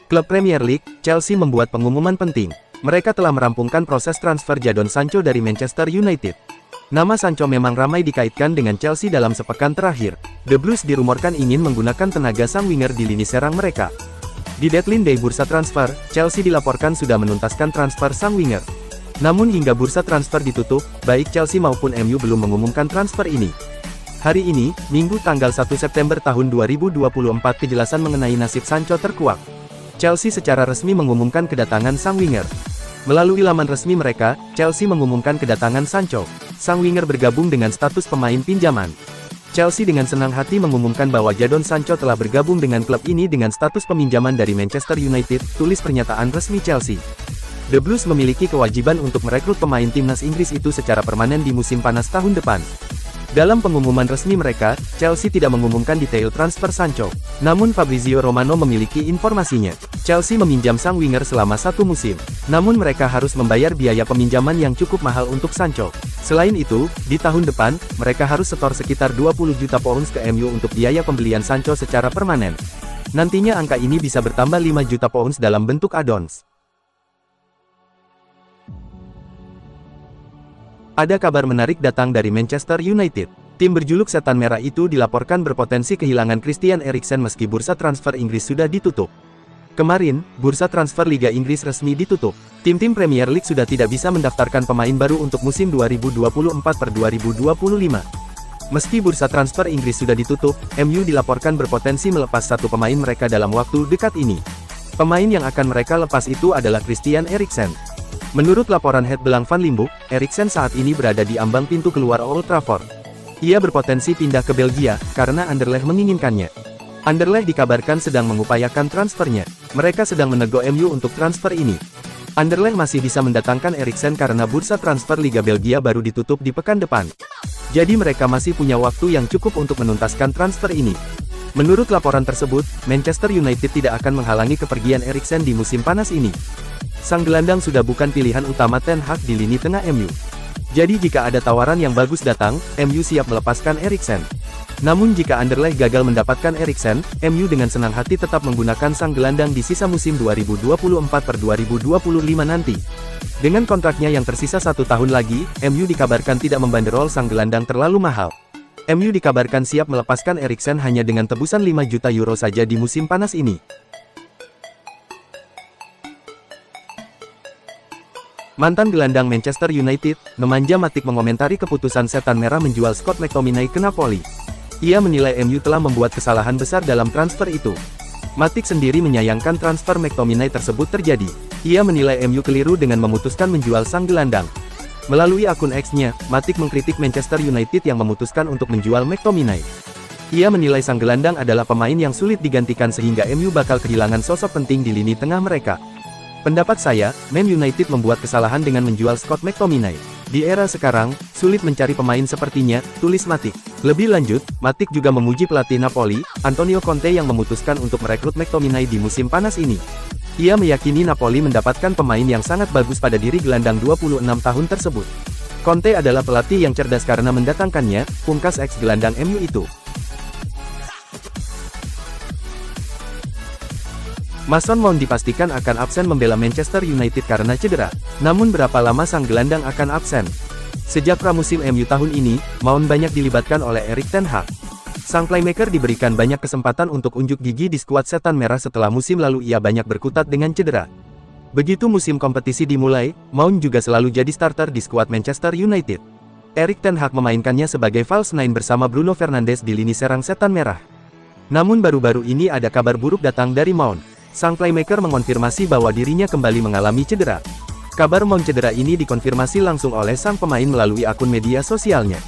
Klub Premier League, Chelsea membuat pengumuman penting. Mereka telah merampungkan proses transfer Jadon Sancho dari Manchester United. Nama Sancho memang ramai dikaitkan dengan Chelsea dalam sepekan terakhir. The Blues dirumorkan ingin menggunakan tenaga sang winger di lini serang mereka. Di deadline day bursa transfer, Chelsea dilaporkan sudah menuntaskan transfer sang winger. Namun hingga bursa transfer ditutup, baik Chelsea maupun MU belum mengumumkan transfer ini. Hari ini, Minggu tanggal 1 September tahun 2024 kejelasan mengenai nasib Sancho terkuak. Chelsea secara resmi mengumumkan kedatangan sang winger. Melalui laman resmi mereka, Chelsea mengumumkan kedatangan Sancho. Sang winger bergabung dengan status pemain pinjaman. Chelsea dengan senang hati mengumumkan bahwa Jadon Sancho telah bergabung dengan klub ini dengan status peminjaman dari Manchester United, tulis pernyataan resmi Chelsea. The Blues memiliki kewajiban untuk merekrut pemain timnas Inggris itu secara permanen di musim panas tahun depan. Dalam pengumuman resmi mereka, Chelsea tidak mengumumkan detail transfer Sancho. Namun Fabrizio Romano memiliki informasinya. Chelsea meminjam sang winger selama 1 musim. Namun mereka harus membayar biaya peminjaman yang cukup mahal untuk Sancho. Selain itu, di tahun depan, mereka harus setor sekitar 20 juta pounds ke MU untuk biaya pembelian Sancho secara permanen. Nantinya angka ini bisa bertambah 5 juta pounds dalam bentuk add-ons. Ada kabar menarik datang dari Manchester United. Tim berjuluk Setan Merah itu dilaporkan berpotensi kehilangan Christian Eriksen meski bursa transfer Inggris sudah ditutup. Kemarin, bursa transfer Liga Inggris resmi ditutup. Tim-tim Premier League sudah tidak bisa mendaftarkan pemain baru untuk musim 2024-2025. Meski bursa transfer Inggris sudah ditutup, MU dilaporkan berpotensi melepas satu pemain mereka dalam waktu dekat ini. Pemain yang akan mereka lepas itu adalah Christian Eriksen. Menurut laporan Head Belang Van Limburg, Eriksen saat ini berada di ambang pintu keluar Old Trafford. Ia berpotensi pindah ke Belgia, karena Anderlecht menginginkannya. Anderlecht dikabarkan sedang mengupayakan transfernya. Mereka sedang menego MU untuk transfer ini. Anderlecht masih bisa mendatangkan Eriksen karena bursa transfer Liga Belgia baru ditutup di pekan depan. Jadi mereka masih punya waktu yang cukup untuk menuntaskan transfer ini. Menurut laporan tersebut, Manchester United tidak akan menghalangi kepergian Eriksen di musim panas ini. Sang gelandang sudah bukan pilihan utama Ten Hag di lini tengah MU. Jadi jika ada tawaran yang bagus datang, MU siap melepaskan Eriksen. Namun jika Anderlecht gagal mendapatkan Eriksen, MU dengan senang hati tetap menggunakan sang gelandang di sisa musim 2024-2025 nanti. Dengan kontraknya yang tersisa 1 tahun lagi, MU dikabarkan tidak membanderol sang gelandang terlalu mahal. MU dikabarkan siap melepaskan Eriksen hanya dengan tebusan 5 juta euro saja di musim panas ini. Mantan gelandang Manchester United, Nemanja Matic mengomentari keputusan Setan Merah menjual Scott McTominay ke Napoli. Ia menilai MU telah membuat kesalahan besar dalam transfer itu. Matic sendiri menyayangkan transfer McTominay tersebut terjadi. Ia menilai MU keliru dengan memutuskan menjual sang gelandang. Melalui akun X-nya, Matic mengkritik Manchester United yang memutuskan untuk menjual McTominay. Ia menilai sang gelandang adalah pemain yang sulit digantikan sehingga MU bakal kehilangan sosok penting di lini tengah mereka. Pendapat saya, Man United membuat kesalahan dengan menjual Scott McTominay. Di era sekarang, sulit mencari pemain sepertinya, tulis Matic. Lebih lanjut, Matic juga memuji pelatih Napoli, Antonio Conte yang memutuskan untuk merekrut McTominay di musim panas ini. Ia meyakini Napoli mendapatkan pemain yang sangat bagus pada diri gelandang 26 tahun tersebut. Conte adalah pelatih yang cerdas karena mendatangkannya, pungkas ex-gelandang MU itu. Mason Mount dipastikan akan absen membela Manchester United karena cedera. Namun berapa lama sang gelandang akan absen? Sejak pramusim MU tahun ini, Mount banyak dilibatkan oleh Erik ten Hag. Sang playmaker diberikan banyak kesempatan untuk unjuk gigi di skuad Setan Merah setelah musim lalu ia banyak berkutat dengan cedera. Begitu musim kompetisi dimulai, Mount juga selalu jadi starter di skuad Manchester United. Erik ten Hag memainkannya sebagai false nine bersama Bruno Fernandes di lini serang Setan Merah. Namun baru-baru ini ada kabar buruk datang dari Mount. Sang playmaker mengonfirmasi bahwa dirinya kembali mengalami cedera. Kabar Mount cedera ini dikonfirmasi langsung oleh sang pemain melalui akun media sosialnya.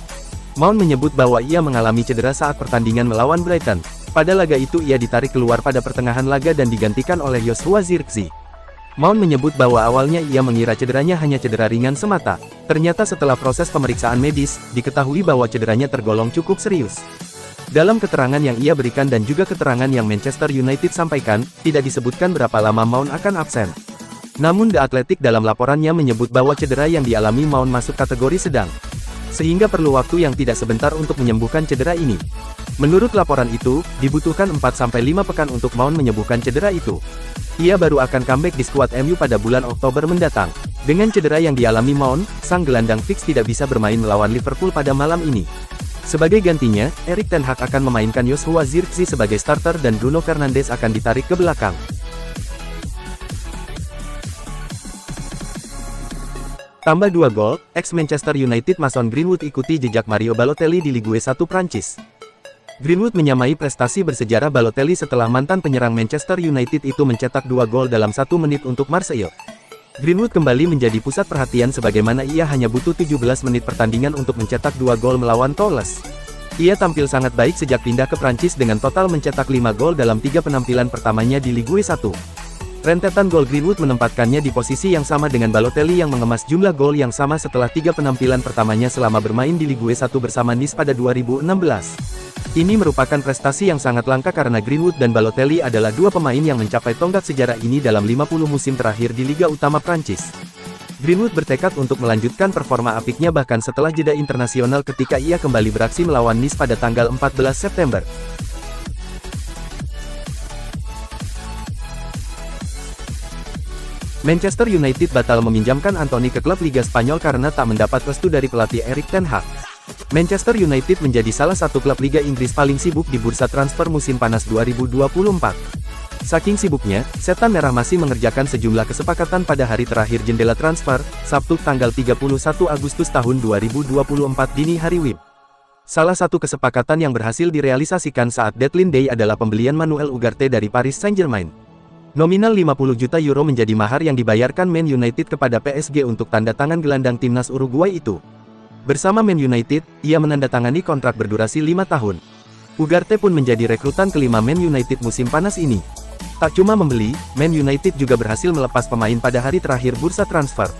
Mount menyebut bahwa ia mengalami cedera saat pertandingan melawan Brighton. Pada laga itu ia ditarik keluar pada pertengahan laga dan digantikan oleh Joshua Zirkzee. Mount menyebut bahwa awalnya ia mengira cederanya hanya cedera ringan semata. Ternyata setelah proses pemeriksaan medis, diketahui bahwa cederanya tergolong cukup serius. Dalam keterangan yang ia berikan dan juga keterangan yang Manchester United sampaikan, tidak disebutkan berapa lama Mount akan absen. Namun The Athletic dalam laporannya menyebut bahwa cedera yang dialami Mount masuk kategori sedang. sehingga perlu waktu yang tidak sebentar untuk menyembuhkan cedera ini. Menurut laporan itu, dibutuhkan 4-5 pekan untuk Mount menyembuhkan cedera itu. Ia baru akan comeback di skuad MU pada bulan Oktober mendatang. Dengan cedera yang dialami Mount, sang gelandang fix tidak bisa bermain melawan Liverpool pada malam ini. Sebagai gantinya, Erik ten Hag akan memainkan Joshua Zirkzee sebagai starter dan Bruno Fernandes akan ditarik ke belakang. Tambah 2 gol, ex-Manchester United Mason Greenwood ikuti jejak Mario Balotelli di Ligue 1 Prancis. Greenwood menyamai prestasi bersejarah Balotelli setelah mantan penyerang Manchester United itu mencetak 2 gol dalam 1 menit untuk Marseille. Greenwood kembali menjadi pusat perhatian sebagaimana ia hanya butuh 17 menit pertandingan untuk mencetak 2 gol melawan Toulouse. Ia tampil sangat baik sejak pindah ke Prancis dengan total mencetak 5 gol dalam 3 penampilan pertamanya di Ligue 1. Rentetan gol Greenwood menempatkannya di posisi yang sama dengan Balotelli yang mengemas jumlah gol yang sama setelah 3 penampilan pertamanya selama bermain di Ligue 1 bersama Nice pada 2016. Ini merupakan prestasi yang sangat langka karena Greenwood dan Balotelli adalah 2 pemain yang mencapai tonggak sejarah ini dalam 50 musim terakhir di Liga Utama Prancis. Greenwood bertekad untuk melanjutkan performa apiknya bahkan setelah jeda internasional ketika ia kembali beraksi melawan Nice pada tanggal 14 September. Manchester United batal meminjamkan Antony ke klub Liga Spanyol karena tak mendapat restu dari pelatih Erik ten Hag. Manchester United menjadi salah satu klub Liga Inggris paling sibuk di bursa transfer musim panas 2024. Saking sibuknya, Setan Merah masih mengerjakan sejumlah kesepakatan pada hari terakhir jendela transfer, Sabtu tanggal 31 Agustus tahun 2024 dini hari WIB. Salah satu kesepakatan yang berhasil direalisasikan saat deadline day adalah pembelian Manuel Ugarte dari Paris Saint-Germain. Nominal 50 juta euro menjadi mahar yang dibayarkan Man United kepada PSG untuk tanda tangan gelandang timnas Uruguay itu. Bersama Man United, ia menandatangani kontrak berdurasi 5 tahun. Ugarte pun menjadi rekrutan kelima Man United musim panas ini. Tak cuma membeli, Man United juga berhasil melepas pemain pada hari terakhir bursa transfer.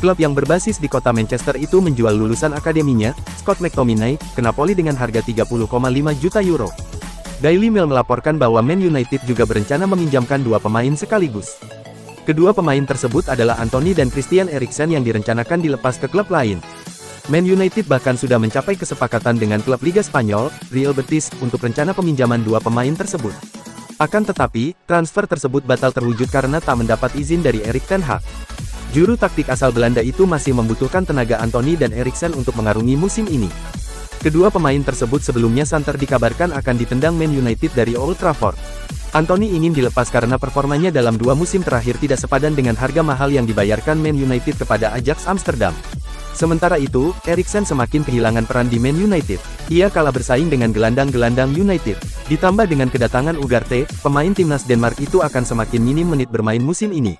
Klub yang berbasis di kota Manchester itu menjual lulusan akademinya, Scott McTominay, ke Napoli dengan harga 30,5 juta euro. Daily Mail melaporkan bahwa Man United juga berencana meminjamkan 2 pemain sekaligus. Kedua pemain tersebut adalah Antony dan Christian Eriksen yang direncanakan dilepas ke klub lain. Man United bahkan sudah mencapai kesepakatan dengan klub Liga Spanyol, Real Betis, untuk rencana peminjaman 2 pemain tersebut. Akan tetapi, transfer tersebut batal terwujud karena tak mendapat izin dari Erik ten Hag. Juru taktik asal Belanda itu masih membutuhkan tenaga Antony dan Eriksen untuk mengarungi musim ini. Kedua pemain tersebut sebelumnya santer dikabarkan akan ditendang Man United dari Old Trafford. Antony ingin dilepas karena performanya dalam 2 musim terakhir tidak sepadan dengan harga mahal yang dibayarkan Man United kepada Ajax Amsterdam. Sementara itu, Eriksen semakin kehilangan peran di Man United. Ia kalah bersaing dengan gelandang-gelandang United. Ditambah dengan kedatangan Ugarte, pemain timnas Denmark itu akan semakin minim menit bermain musim ini.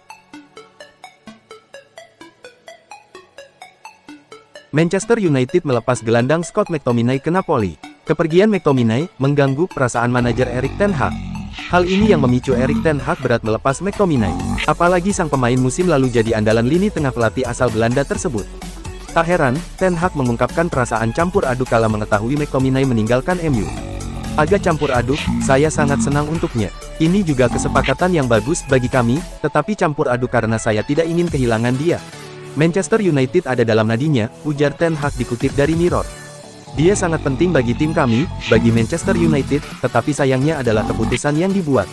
Manchester United melepas gelandang Scott McTominay ke Napoli. Kepergian McTominay mengganggu perasaan manajer Erik ten Hag. Hal ini yang memicu Erik ten Hag berat melepas McTominay. Apalagi sang pemain musim lalu jadi andalan lini tengah pelatih asal Belanda tersebut. Tak heran, ten Hag mengungkapkan perasaan campur aduk kala mengetahui McTominay meninggalkan MU. Agak campur aduk, saya sangat senang untuknya. Ini juga kesepakatan yang bagus bagi kami, tetapi campur aduk karena saya tidak ingin kehilangan dia. Manchester United ada dalam nadinya, ujar ten Hag dikutip dari Mirror. Dia sangat penting bagi tim kami, bagi Manchester United, tetapi sayangnya adalah keputusan yang dibuat.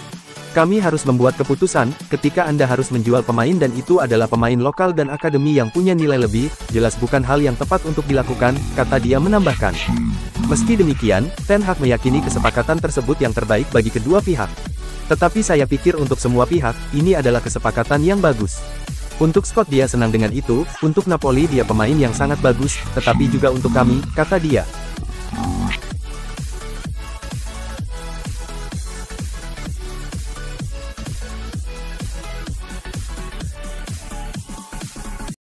Kami harus membuat keputusan, ketika Anda harus menjual pemain dan itu adalah pemain lokal dan akademi yang punya nilai lebih, jelas bukan hal yang tepat untuk dilakukan, kata dia menambahkan. Meski demikian, ten Hag meyakini kesepakatan tersebut yang terbaik bagi kedua pihak. Tetapi saya pikir untuk semua pihak, ini adalah kesepakatan yang bagus. Untuk Scott dia senang dengan itu, untuk Napoli dia pemain yang sangat bagus, tetapi juga untuk kami, kata dia.